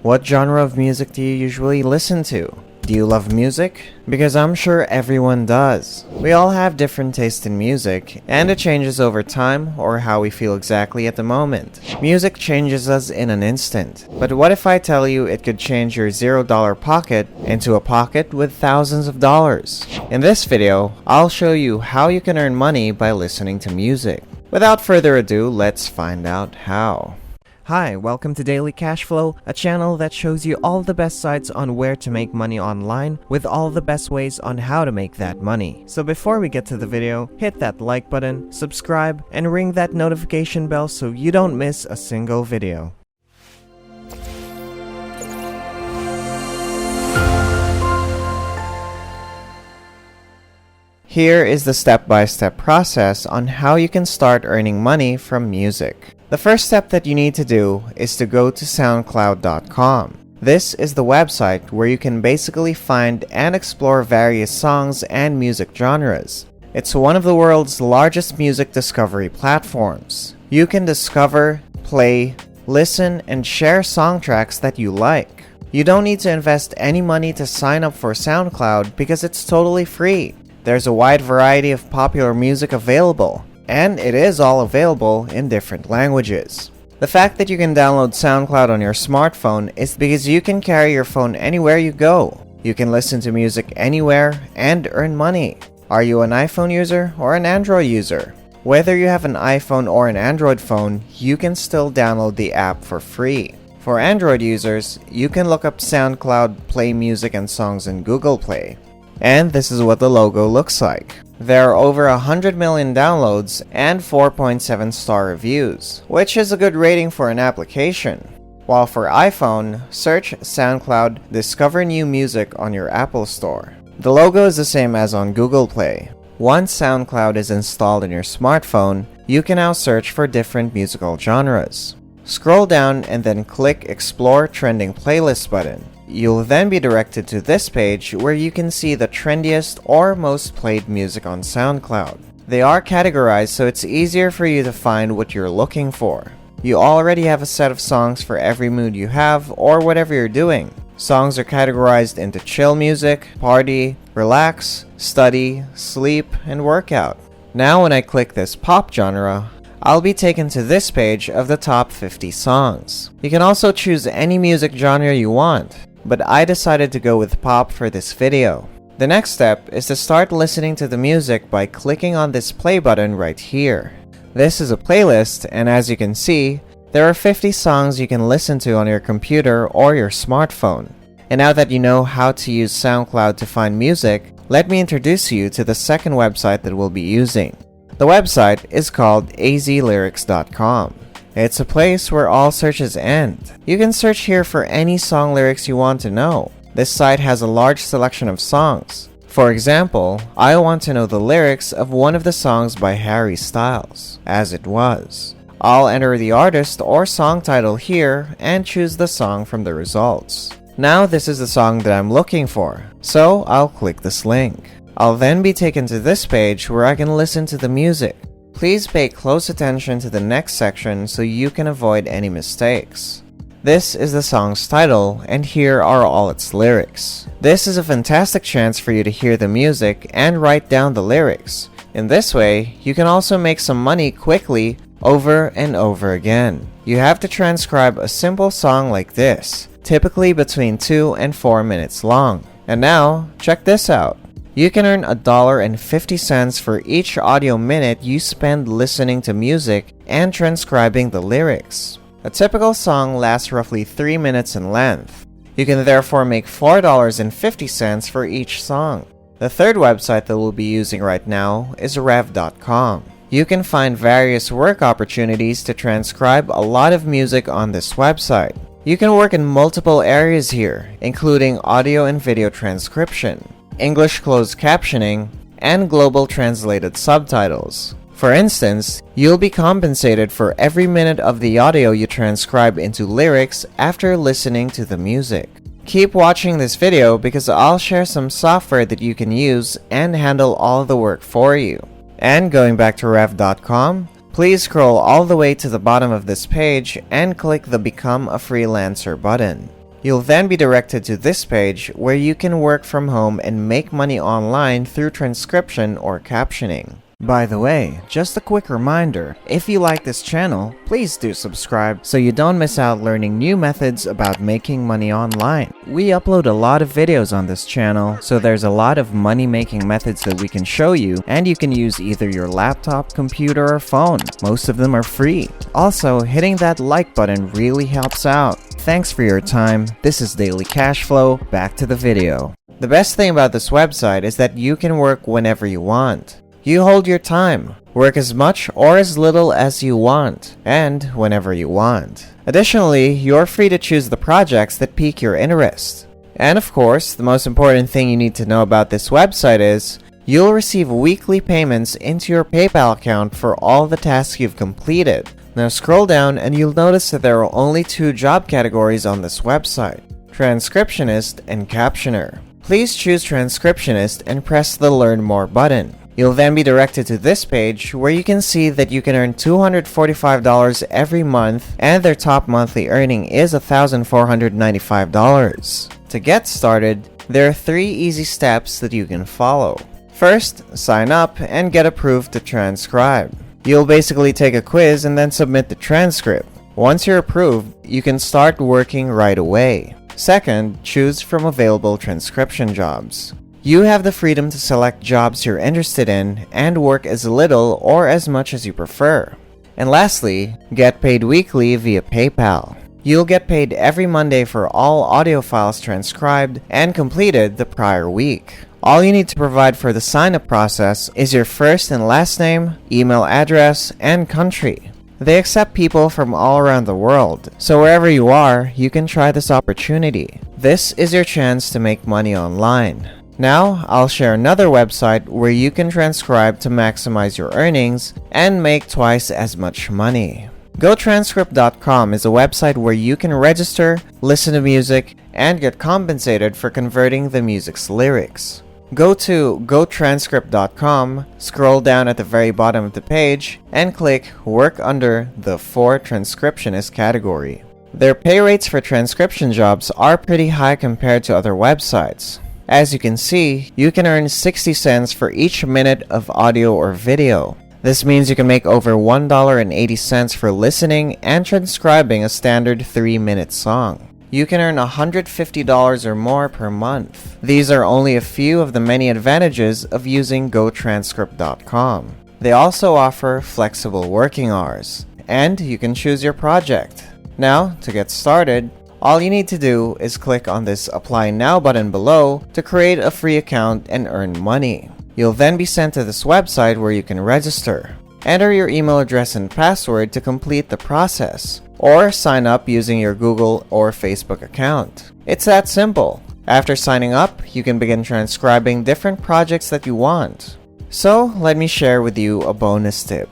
What genre of music do you usually listen to? Do you love music? Because I'm sure everyone does. We all have different tastes in music, and it changes over time or how we feel exactly at the moment. Music changes us in an instant. But what if I tell you it could change your $0 pocket into a pocket with thousands of dollars? In this video, I'll show you how you can earn money by listening to music. Without further ado, let's find out how. Hi, welcome to Daily Cashflow, a channel that shows you all the best sites on where to make money online with all the best ways on how to make that money. So before we get to the video, hit that like button, subscribe, and ring that notification bell so you don't miss a single video. Here is the step-by-step process on how you can start earning money from music. The first step that you need to do is to go to SoundCloud.com. This is the website where you can basically find and explore various songs and music genres. It's one of the world's largest music discovery platforms. You can discover, play, listen, and share song tracks that you like. You don't need to invest any money to sign up for SoundCloud because it's totally free. There's a wide variety of popular music available, and it is all available in different languages. The fact that you can download SoundCloud on your smartphone is because you can carry your phone anywhere you go. You can listen to music anywhere and earn money. Are you an iPhone user or an Android user? Whether you have an iPhone or an Android phone, you can still download the app for free. For Android users, you can look up SoundCloud, play music and songs in Google Play. And this is what the logo looks like. There are over 100 million downloads and 4.7 star reviews, which is a good rating for an application. While for iPhone, search SoundCloud, discover new music on your Apple Store. The logo is the same as on Google Play. Once SoundCloud is installed in your smartphone, you can now search for different musical genres. Scroll down and then click Explore Trending Playlist button. You'll then be directed to this page where you can see the trendiest or most played music on SoundCloud. They are categorized so it's easier for you to find what you're looking for. You already have a set of songs for every mood you have or whatever you're doing. Songs are categorized into chill music, party, relax, study, sleep, and workout. Now when I click this pop genre, I'll be taken to this page of the top 50 songs. You can also choose any music genre you want, but I decided to go with pop for this video. The next step is to start listening to the music by clicking on this play button right here. This is a playlist, and as you can see, there are 50 songs you can listen to on your computer or your smartphone. And now that you know how to use SoundCloud to find music, let me introduce you to the second website that we'll be using. The website is called azlyrics.com. It's a place where all searches end. You can search here for any song lyrics you want to know. This site has a large selection of songs. For example, I want to know the lyrics of one of the songs by Harry Styles, As It Was. I'll enter the artist or song title here and choose the song from the results. Now this is the song that I'm looking for, so I'll click this link. I'll then be taken to this page where I can listen to the music. Please pay close attention to the next section so you can avoid any mistakes. This is the song's title, and here are all its lyrics. This is a fantastic chance for you to hear the music and write down the lyrics. In this way, you can also make some money quickly over and over again. You have to transcribe a simple song like this, typically between 2 and 4 minutes long. And now, check this out. You can earn $1.50 for each audio minute you spend listening to music and transcribing the lyrics. A typical song lasts roughly 3 minutes in length. You can therefore make $4.50 for each song. The third website that we'll be using right now is rev.com. You can find various work opportunities to transcribe a lot of music on this website. You can work in multiple areas here, including audio and video transcription, English closed captioning, and global translated subtitles. For instance, you'll be compensated for every minute of the audio you transcribe into lyrics after listening to the music. Keep watching this video because I'll share some software that you can use and handle all the work for you. And going back to rev.com, please scroll all the way to the bottom of this page and click the Become a Freelancer button. You'll then be directed to this page where you can work from home and make money online through transcription or captioning. By the way, just a quick reminder, if you like this channel, please do subscribe so you don't miss out learning new methods about making money online. We upload a lot of videos on this channel, so there's a lot of money-making methods that we can show you, and you can use either your laptop, computer, or phone. Most of them are free. Also, hitting that like button really helps out. Thanks for your time. This is Daily Cash Flow. Back to the video. The best thing about this website is that you can work whenever you want. You hold your time, work as much or as little as you want, and whenever you want. Additionally, you're free to choose the projects that pique your interest. And of course, the most important thing you need to know about this website is, you'll receive weekly payments into your PayPal account for all the tasks you've completed. Now scroll down and you'll notice that there are only two job categories on this website: Transcriptionist and Captioner. Please choose Transcriptionist and press the Learn More button. You'll then be directed to this page where you can see that you can earn $245 every month, and their top monthly earning is $1,495. To get started, there are 3 easy steps that you can follow. First, sign up and get approved to transcribe. You'll basically take a quiz and then submit the transcript. Once you're approved, you can start working right away. Second, choose from available transcription jobs. You have the freedom to select jobs you're interested in and work as little or as much as you prefer. And lastly, get paid weekly via PayPal. You'll get paid every Monday for all audio files transcribed and completed the prior week. All you need to provide for the sign-up process is your first and last name, email address, and country. They accept people from all around the world, so wherever you are, you can try this opportunity. This is your chance to make money online. Now, I'll share another website where you can transcribe to maximize your earnings and make twice as much money. GoTranscript.com is a website where you can register, listen to music, and get compensated for converting the music's lyrics. Go to GoTranscript.com, scroll down at the very bottom of the page, and click Work under the For Transcriptionist category. Their pay rates for transcription jobs are pretty high compared to other websites. As you can see, you can earn 60 cents for each minute of audio or video. This means you can make over $1.80 for listening and transcribing a standard 3-minute song. You can earn $150 or more per month. These are only a few of the many advantages of using GoTranscript.com. They also offer flexible working hours, and you can choose your project. Now, to get started, all you need to do is click on this Apply Now button below to create a free account and earn money. You'll then be sent to this website where you can register. Enter your email address and password to complete the process, or sign up using your Google or Facebook account. It's that simple. After signing up, you can begin transcribing different projects that you want. So, let me share with you a bonus tip.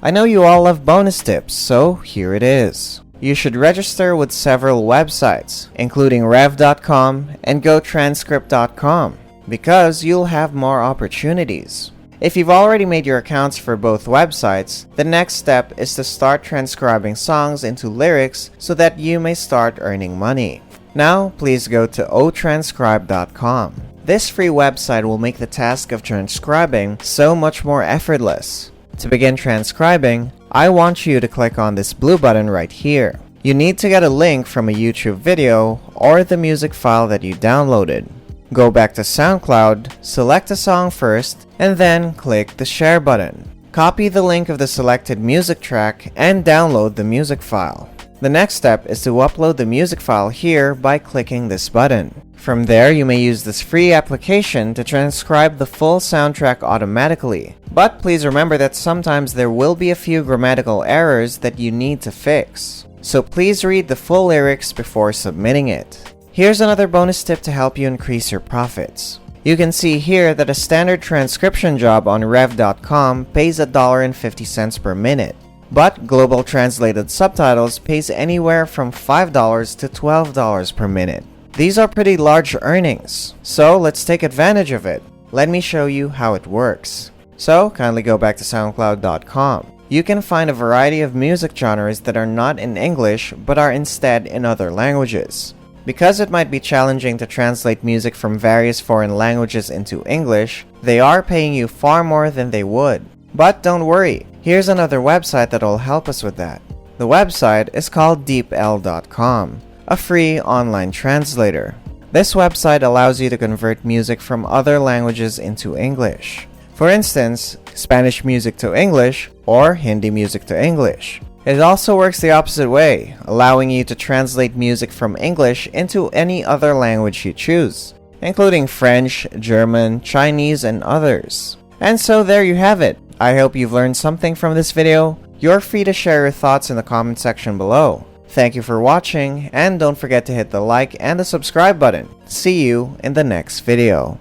I know you all love bonus tips, so here it is. You should register with several websites, including Rev.com and GoTranscript.com, because you'll have more opportunities. If you've already made your accounts for both websites, the next step is to start transcribing songs into lyrics so that you may start earning money. Now, please go to otranscribe.com. This free website will make the task of transcribing so much more effortless. To begin transcribing, I want you to click on this blue button right here. You need to get a link from a YouTube video or the music file that you downloaded. Go back to SoundCloud, select a song first, and then click the share button. Copy the link of the selected music track and download the music file. The next step is to upload the music file here by clicking this button. From there, you may use this free application to transcribe the full soundtrack automatically. But please remember that sometimes there will be a few grammatical errors that you need to fix. So please read the full lyrics before submitting it. Here's another bonus tip to help you increase your profits. You can see here that a standard transcription job on Rev.com pays $1.50 per minute. But Global Translated Subtitles pays anywhere from $5 to $12 per minute. These are pretty large earnings, so let's take advantage of it. Let me show you how it works. So, kindly go back to SoundCloud.com. You can find a variety of music genres that are not in English but are instead in other languages. Because it might be challenging to translate music from various foreign languages into English, they are paying you far more than they would. But don't worry, here's another website that'll help us with that. The website is called deepl.com, a free online translator. This website allows you to convert music from other languages into English. For instance, Spanish music to English or Hindi music to English. It also works the opposite way, allowing you to translate music from English into any other language you choose, including French, German, Chinese, and others. And so there you have it. I hope you've learned something from this video. You're free to share your thoughts in the comment section below. Thank you for watching, and don't forget to hit the like and the subscribe button. See you in the next video.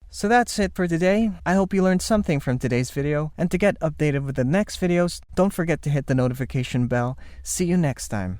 So that's it for today. I hope you learned something from today's video, and to get updated with the next videos, don't forget to hit the notification bell. See you next time.